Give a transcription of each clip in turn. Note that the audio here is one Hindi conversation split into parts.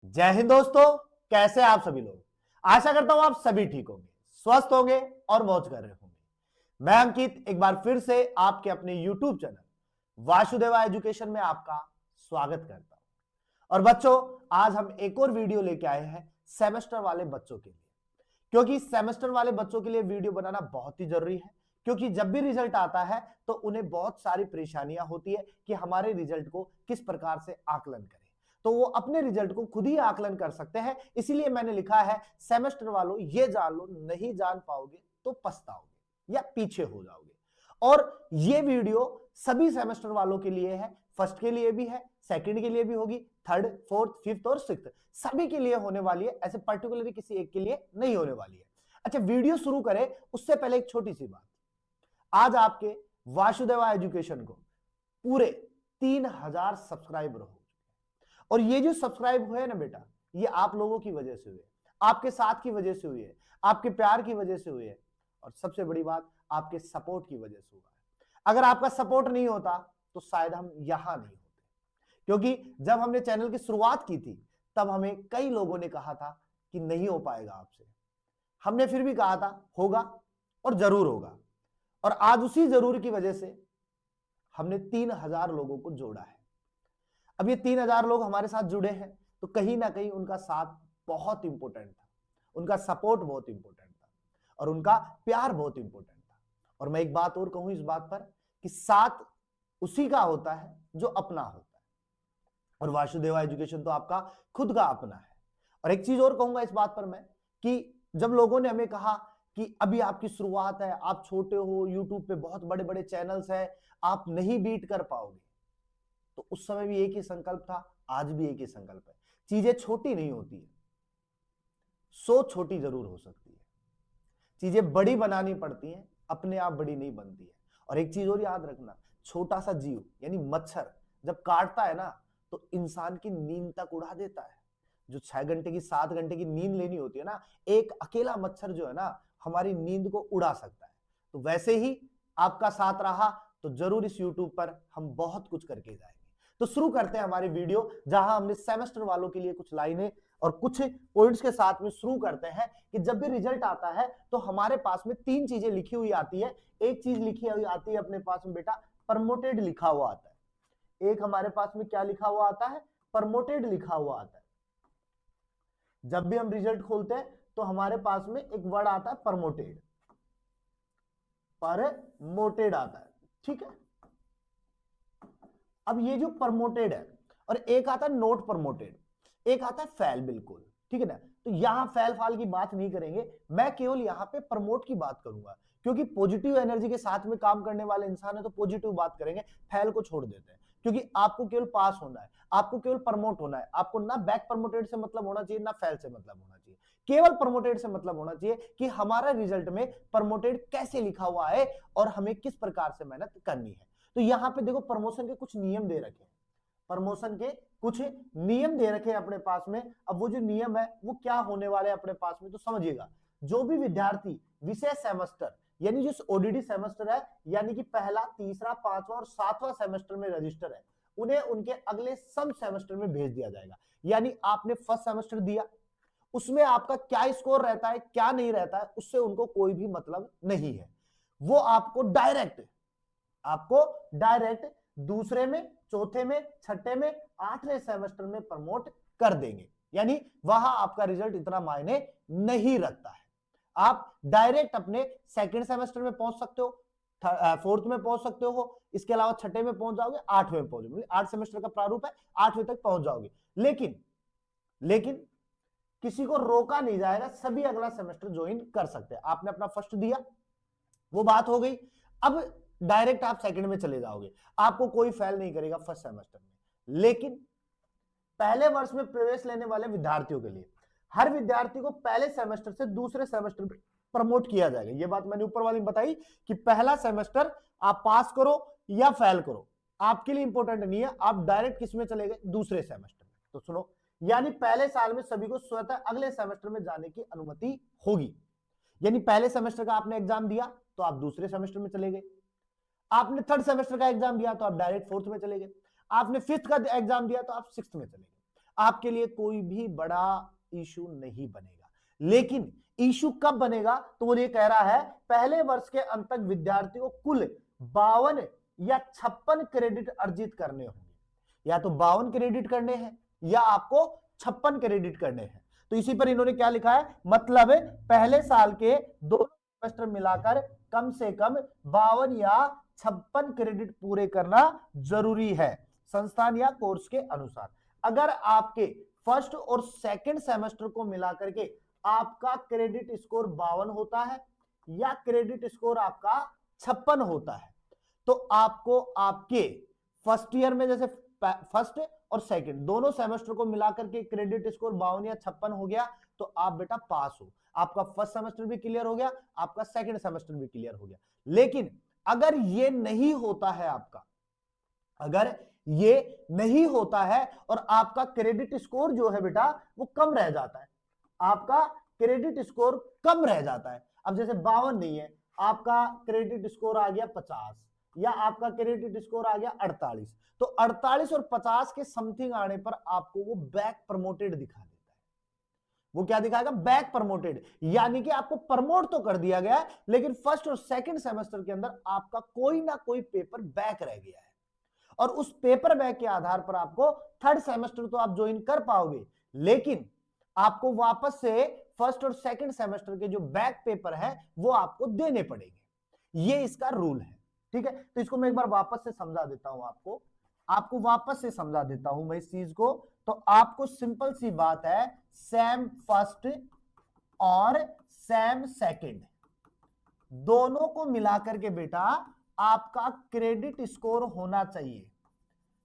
जय हिंद दोस्तों, कैसे आप सभी लोग। आशा करता हूं आप सभी ठीक होंगे, स्वस्थ होंगे और मौज कर रहे होंगे। मैं अंकित एक बार फिर से आपके अपने YouTube चैनल वासुदेवा एजुकेशन में आपका स्वागत करता हूं। और बच्चों, आज हम एक और वीडियो लेके आए हैं सेमेस्टर वाले बच्चों के लिए, क्योंकि सेमेस्टर वाले बच्चों के लिए वीडियो बनाना बहुत ही जरूरी है। क्योंकि जब भी रिजल्ट आता है तो उन्हें बहुत सारी परेशानियां होती है कि हमारे रिजल्ट को किस प्रकार से आकलन करें। तो वो अपने रिजल्ट को खुद ही आकलन कर सकते हैं। इसीलिए मैंने लिखा है, सेमेस्टर वालों ये जान लो, नहीं जान पाओगे तो पछताओगे या पीछे हो जाओगे। और ये वीडियो सभी सेमेस्टर वालों के लिए है, फर्स्ट के लिए भी है, सेकंड के लिए भी होगी, थर्ड, फोर्थ, फिफ्थ और सिक्स्थ सभी के लिए होने वाली है। ऐसे पर्टिकुलरली किसी एक के लिए नहीं होने वाली है। अच्छा, वीडियो शुरू करें उससे पहले एक छोटी सी बात। आज आपके वासुदेवा एजुकेशन को पूरे 3000 सब्सक्राइबर हो चुके हैं। और ये जो सब्सक्राइब हुए ना बेटा, ये आप लोगों की वजह से हुए, आपके साथ की वजह से हुए है, आपके प्यार की वजह से हुए है, और सबसे बड़ी बात आपके सपोर्ट की वजह से हुआ है। अगर आपका सपोर्ट नहीं होता तो शायद हम यहां नहीं होते। क्योंकि जब हमने चैनल की शुरुआत की थी तब हमें कई लोगों ने कहा था कि नहीं हो पाएगा आपसे। हमने फिर भी कहा था होगा और जरूर होगा। और आज उसी जरूर की वजह से हमने 3000 लोगों को जोड़ा है। अब ये 3000 लोग हमारे साथ जुड़े हैं तो कहीं ना कहीं उनका साथ बहुत इंपॉर्टेंट था, उनका सपोर्ट बहुत इंपॉर्टेंट था और उनका प्यार बहुत इंपॉर्टेंट था। और मैं एक बात और कहूं इस बात पर कि साथ उसी का होता है जो अपना होता है, और वासुदेवा एजुकेशन तो आपका खुद का अपना है। और एक चीज और कहूंगा इस बात पर मैं कि जब लोगों ने हमें कहा कि अभी आपकी शुरुआत है, आप छोटे हो, यूट्यूब पे बहुत बड़े बड़े चैनल्स हैं, आप नहीं बीट कर पाओगे, तो उस समय भी एक ही संकल्प था, आज भी एक ही संकल्प है। चीजें छोटी नहीं होती है, सोच छोटी जरूर हो सकती है, चीजें बड़ी बनानी पड़ती हैं, अपने आप बड़ी नहीं बनती है। और एक चीज और याद रखना, छोटा सा जीव यानी मच्छर जब काटता है ना तो इंसान की नींद तक उड़ा देता है। जो 6 घंटे की 7 घंटे की नींद लेनी होती है ना, एक अकेला मच्छर जो है ना हमारी नींद को उड़ा सकता है। तो वैसे ही आपका साथ रहा तो जरूर इस यूट्यूब पर हम बहुत कुछ करके जाएंगे। तो शुरू करते हैं हमारी वीडियो, जहां हमने सेमेस्टर वालों के लिए कुछ लाइनें और कुछ पॉइंट्स के साथ में शुरू करते हैं कि जब भी रिजल्ट आता है तो हमारे पास में 3 चीजें लिखी हुई आती है। एक चीज लिखी हुई आती है अपने पास में बेटा, प्रमोटेड लिखा हुआ आता है। एक हमारे पास में क्या लिखा हुआ आता है, प्रमोटेड लिखा हुआ आता है। जब भी हम रिजल्ट खोलते हैं तो हमारे पास में एक वर्ड आता है प्रमोटेड, प्रमोटेड आता है, ठीक है। अब ये जो प्रमोटेड है और एक आता है नोट प्रमोटेड, एक आता है फेल, बिल्कुल ठीक है ना। तो यहां फेल फाल की बात नहीं करेंगे, मैं केवल यहां पे प्रमोट की बात करूंगा, क्योंकि पॉजिटिव एनर्जी के साथ में काम करने वाले इंसान है तो पॉजिटिव बात करेंगे, फेल को छोड़ देते हैं। क्योंकि आपको केवल पास होना है, आपको केवल प्रमोट होना है, आपको ना बैक प्रमोटेड से मतलब होना चाहिए, ना फेल से मतलब होना चाहिए, केवल प्रमोटेड से मतलब होना चाहिए कि हमारा रिजल्ट में प्रमोटेड कैसे लिखा हुआ है और हमें किस प्रकार से मेहनत करनी है। तो यहां पे देखो प्रमोशन के कुछ नियम दे रखे हैं, प्रमोशन के कुछ नियम दे रखे हैं अपने पास में। अब वो जो नियम है वो क्या होने वाले हैं अपने पास में, तो समझिएगा। जो भी विद्यार्थी विशेष सेमेस्टर यानी जो ओडीडी सेमेस्टर है, यानी कि पहला, तीसरा, पांचवा और सातवां सेमेस्टर में रजिस्टर है, उन्हें उनके अगले सब सेमेस्टर में भेज दिया जाएगा। यानी आपने फर्स्ट सेमेस्टर दिया, उसमें आपका क्या स्कोर रहता है क्या नहीं रहता है उससे उनको कोई भी मतलब नहीं है। वो आपको डायरेक्ट दूसरे में, चौथे में, छठे में, 8वें सेमेस्टर में प्रमोट कर देंगे। यानी वहां आपका रिजल्ट इतना मायने नहीं रखता है। आप डायरेक्ट अपने सेकंड सेमेस्टर में पहुंच सकते हो, फोर्थ में पहुंच सकते हो, इसके अलावा छठे में पहुंच जाओगे, 8वें में पहुंच जाओगे। 8 सेमेस्टर का प्रारूप है, 8वें तक पहुंच जाओगे। लेकिन किसी को रोका नहीं जाएगा, सभी अगला सेमेस्टर ज्वाइन कर सकते हैं। आपने अपना फर्स्ट दिया, वो बात हो गई। अब डायरेक्ट आप सेकंड में चले जाओगे, आपको कोई फेल नहीं करेगा फर्स्ट सेमेस्टर में। लेकिन पहले वर्ष में प्रवेश लेने वाले विद्यार्थियों के लिए हर विद्यार्थी को पहले सेमेस्टर से दूसरे सेमेस्टर में प्रमोट किया जाएगा। ये बात मैंने ऊपर वाली बताई कि पहला सेमेस्टर आप पास करो या फेल करो, आपके लिए इंपॉर्टेंट नहीं है, आप डायरेक्ट किस में चले गए, दूसरे सेमेस्टर में। तो सुनो, यानी पहले साल में सभी को स्वतः अगले सेमेस्टर में जाने की अनुमति होगी। यानी पहले सेमेस्टर का आपने एग्जाम दिया तो आप दूसरे सेमेस्टर में चले गए, आपने थर्ड सेमेस्टर का एग्जाम दिया तो आप डायरेक्ट फोर्थ में चले गए, आपने फिफ्थ का एग्जाम दिया तो आप सिक्स्थ में चले गए। आपके लिए कोई भी बड़ा इशू नहीं बनेगा। लेकिन इशू कब बनेगा, तो वो ये कह रहा है पहले वर्ष के अंत तक विद्यार्थियों को कुल 52 या 56 क्रेडिट अर्जित करने होंगे। या तो 52 क्रेडिट करने हैं या आपको 56 क्रेडिट करने हैं। तो इसी पर इन्होंने क्या लिखा है, मतलब पहले साल के दोनों सेमेस्टर मिलाकर कम से कम 52 या 56 क्रेडिट पूरे करना जरूरी है संस्थान या कोर्स के अनुसार। अगर आपके फर्स्ट और सेकंड सेमेस्टर को मिलाकर के आपका क्रेडिट स्कोर 52 होता है या क्रेडिट स्कोर आपका 56 होता है, तो आपको आपके फर्स्ट ईयर में, जैसे फर्स्ट और सेकंड दोनों सेमेस्टर को मिलाकर के क्रेडिट स्कोर 52 या 56 हो गया, तो आप बेटा पास हो। आपका फर्स्ट सेमेस्टर भी क्लियर हो गया, आपका सेकंड सेमेस्टर भी क्लियर हो गया। लेकिन अगर ये नहीं होता है आपका, अगर ये नहीं होता है और आपका क्रेडिट स्कोर जो है बेटा वो कम रह जाता है, आपका क्रेडिट स्कोर कम रह जाता है। अब जैसे 52 नहीं है, आपका क्रेडिट स्कोर आ गया 50 या आपका क्रेडिट स्कोर आ गया 48, तो 48 और 50 के समथिंग आने पर आपको वो बैक प्रमोटेड दिखा देता है। वो क्या दिखाएगा, बैक प्रमोटेड, यानी कि आपको प्रमोट तो कर दिया गया है लेकिन फर्स्ट और सेकंड सेमेस्टर के अंदर आपका कोई ना कोई पेपर बैक रह गया है, और उस पेपर बैक के आधार पर आपको थर्ड सेमेस्टर तो आप ज्वाइन कर पाओगे, लेकिन आपको वापस से फर्स्ट और सेकंड सेमेस्टर के जो बैक पेपर है वो आपको देने पड़ेंगे। ये इसका रूल है, ठीक है। तो इसको मैं एक बार वापस से समझा देता हूं, आपको वापस से समझा देता हूं मैं इस चीज को। तो आपको सिंपल सी बात है, सेम फर्स्ट और सेम सेकंड दोनों को मिलाकर के बेटा आपका क्रेडिट स्कोर होना चाहिए।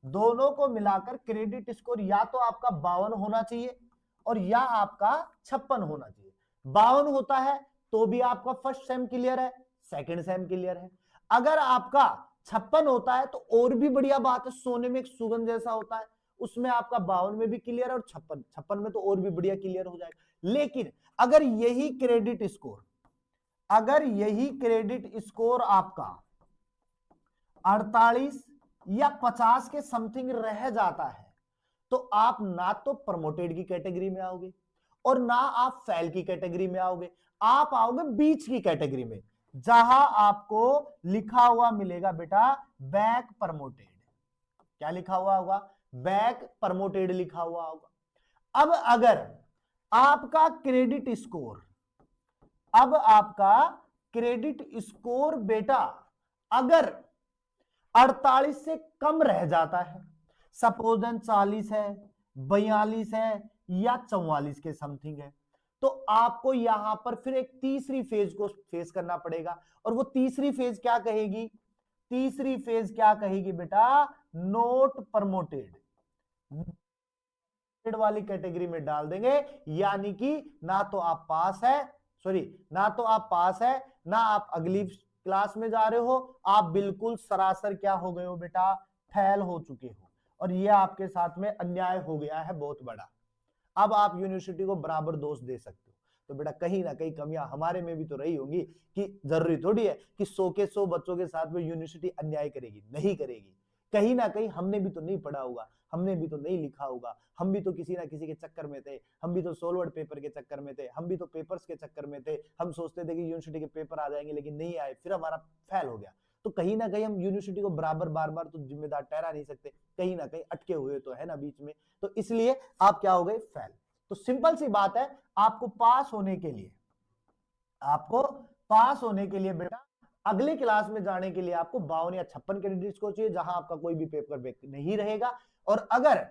दोनों को मिलाकर क्रेडिट स्कोर या तो आपका 52 होना चाहिए और या आपका 56 होना चाहिए। 52 होता है तो भी आपका फर्स्ट सेम क्लियर है, सेकंड सेम क्लियर है। अगर आपका 56 होता है तो और भी बढ़िया बात है, सोने में एक सुगंध जैसा होता है, उसमें आपका 52 में भी क्लियर है और 56 में तो और भी बढ़िया क्लियर हो जाएगा। लेकिन अगर यही क्रेडिट स्कोर आपका 48 या 50 के समथिंग रह जाता है, तो आप ना तो प्रमोटेड की कैटेगरी में आओगे और ना आप फेल की कैटेगरी में आओगे, आप आओगे बीच की कैटेगरी में, जहां आपको लिखा हुआ मिलेगा बेटा बैक प्रमोटेड। क्या लिखा हुआ होगा, बैक प्रमोटेड लिखा हुआ होगा। अब अगर आपका क्रेडिट स्कोर बेटा अगर 48 से कम रह जाता है, सपोजन 40 है, 42 है या 44 के समथिंग है, तो आपको यहां पर फिर एक तीसरी फेज को फेस करना पड़ेगा। और वो तीसरी फेज क्या कहेगी, बेटा नोट प्रमोटेड वाली कैटेगरी में डाल देंगे। यानी कि ना तो आप पास है ना आप अगली क्लास में जा रहे हो, आप बिल्कुल सरासर क्या हो गए हो बेटा, फेल हो चुके हो, और ये आपके साथ में अन्याय हो गया है बहुत बड़ा। अब आप यूनिवर्सिटी को बराबर दोष दे सकते हो, तो बेटा कहीं ना कहीं कमियां हमारे में भी तो रही होंगी, कि जरूरी थोड़ी है कि 100 के 100 बच्चों के साथ में यूनिवर्सिटी अन्याय करेगी, नहीं करेगी। कहीं ना कहीं हमने भी तो नहीं पढ़ा होगा, हमने भी तो नहीं लिखा होगा, हम भी तो किसी ना किसी के चक्कर में थे, हम भी तो सोलवर्ड पेपर के चक्कर में थे, हम भी तो पेपर्स के चक्कर में थे, हम सोचते थे कि यूनिवर्सिटी के पेपर आ जाएंगे लेकिन नहीं आए, फिर हमारा फेल हो गया। तो कहीं ना कहीं हम यूनिवर्सिटी को बराबर बार बार तो जिम्मेदार ठहरा नहीं सकते, कहीं ना कहीं अटके हुए तो है ना बीच में, तो इसलिए आप क्या हो गए, फेल। तो सिंपल सी बात है, आपको पास होने के लिए बेटा अगली क्लास में जाने के लिए आपको 52 या 56 क्रेडिट स्कोर चाहिए, जहां आपका कोई भी पेपर बैक नहीं रहेगा। और अगर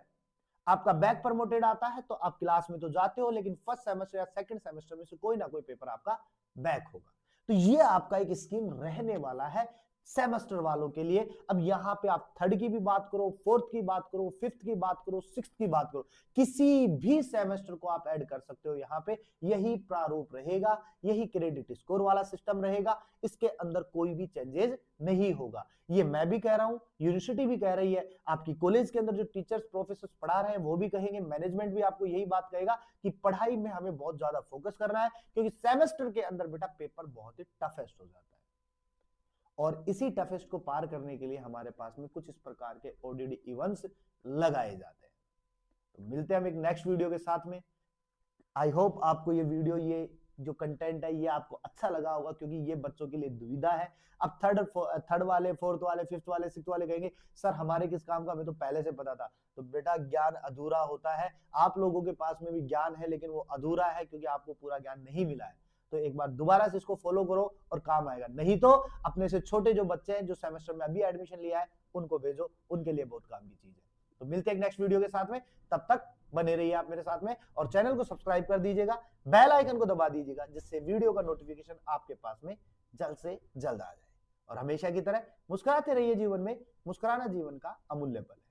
आपका बैक प्रमोटेड आता है तो आप क्लास में तो जाते हो, लेकिन फर्स्ट सेमेस्टर या सेकंड सेमेस्टर में से कोई ना कोई पेपर आपका बैक होगा। तो ये आपका एक स्कीम रहने वाला है सेमेस्टर वालों के लिए। अब यहां पे आप थर्ड की भी बात करो, फोर्थ की बात करो, फिफ्थ की बात करो, सिक्स्थ की बात करो, किसी भी सेमेस्टर को आप ऐड कर सकते हो। यहां पे यही प्रारूप रहेगा, यही क्रेडिट स्कोर वाला सिस्टम रहेगा, इसके अंदर कोई भी चेंजेस नहीं होगा। ये मैं भी कह रहा हूं, यूनिवर्सिटी भी कह रही है, आपकी कॉलेज के अंदर जो टीचर्स प्रोफेसर पढ़ा रहे हैं वो भी कहेंगे, मैनेजमेंट भी आपको यही बात कहेगा कि पढ़ाई में हमें बहुत ज्यादा फोकस करना है, क्योंकि सेमेस्टर के अंदर बेटा पेपर बहुत ही टफेस्ट हो जाता है। और इसी टफेस्ट को पार करने के लिए हमारे पास में कुछ इस प्रकार के ओडीडी इवेंट्स लगाए जाते हैं। तो मिलते हैं हम एक नेक्स्ट वीडियो के साथ में। आई होप आपको ये वीडियो, ये जो कंटेंट है, ये आपको अच्छा लगा होगा, क्योंकि ये बच्चों के लिए दुविधा है। अब थर्ड वाले, फोर्थ वाले, फिफ्थ वाले, सिक्स्थ वाले कहेंगे सर हमारे किस काम का, हमें तो पहले से पता था। तो बेटा ज्ञान अधूरा होता है, आप लोगों के पास में भी ज्ञान है लेकिन वो अधूरा है क्योंकि आपको पूरा ज्ञान नहीं मिला है। तो एक बार दोबारा से इसको फॉलो करो और काम आएगा। नहीं तो अपने से छोटे जो बच्चे हैं, जो सेमेस्टर में अभी एडमिशन लिया है, उनको भेजो, उनके लिए बहुत काम की चीज है। तो मिलते हैं एक नेक्स्ट वीडियो के साथ में, तब तक बने रहिए आप मेरे साथ में, और चैनल को सब्सक्राइब कर दीजिएगा, बेल आइकन को दबा दीजिएगा, जिससे वीडियो का नोटिफिकेशन आपके पास में जल्द से जल्द आ जाए। और हमेशा की तरह मुस्कुराते रहिए जीवन में, मुस्कुराना जीवन का अमूल्य पल है।